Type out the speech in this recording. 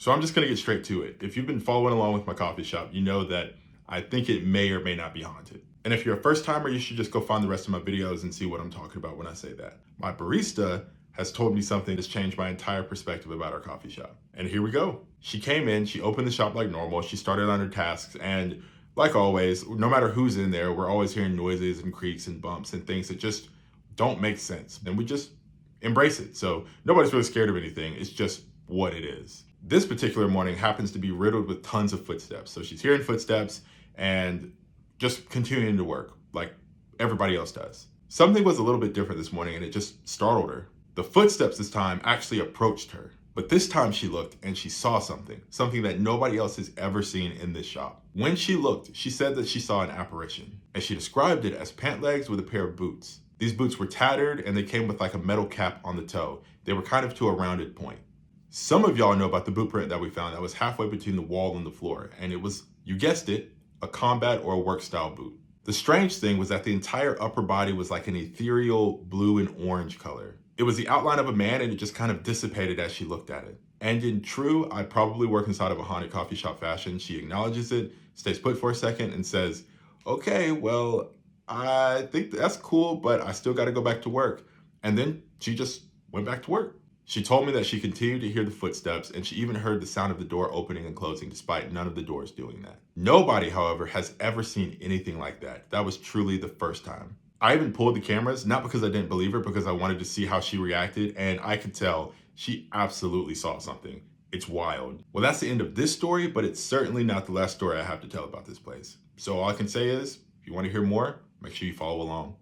So I'm just gonna get straight to it. If you've been following along with my coffee shop, you know that I think it may or may not be haunted. And if you're a first timer, you should just go find the rest of my videos and see what I'm talking about when I say that. My barista has told me something that's changed my entire perspective about our coffee shop. And here we go. She came in, she opened the shop like normal, she started on her tasks, and like always, no matter who's in there, we're always hearing noises and creaks and bumps and things that just don't make sense. And we just embrace it. So nobody's really scared of anything. It's just what it is. This particular morning happens to be riddled with tons of footsteps. So she's hearing footsteps and just continuing to work like everybody else does. Something was a little bit different this morning and it just startled her. The footsteps this time actually approached her, but this time she looked and she saw something that nobody else has ever seen in this shop. When she looked, she said that she saw an apparition, and she described it as pant legs with a pair of boots. These boots were tattered and they came with like a metal cap on the toe. They were kind of to a rounded point. Some of y'all know about the boot print that we found that was halfway between the wall and the floor, and it was, you guessed it, a combat or a work style boot. The strange thing was that the entire upper body was like an ethereal blue and orange color. It was the outline of a man and it just kind of dissipated as she looked at it. And in true, I probably work inside of a haunted coffee shop fashion, she acknowledges it, stays put for a second and says, okay, well, I think that's cool, but I still got to go back to work. And then she just went back to work. She told me that she continued to hear the footsteps and she even heard the sound of the door opening and closing despite none of the doors doing that. Nobody, however, has ever seen anything like that. That was truly the first time. I even pulled the cameras, not because I didn't believe her, because I wanted to see how she reacted, and I could tell she absolutely saw something. It's wild. Well, that's the end of this story, but it's certainly not the last story I have to tell about this place. So all I can say is, if you want to hear more, make sure you follow along.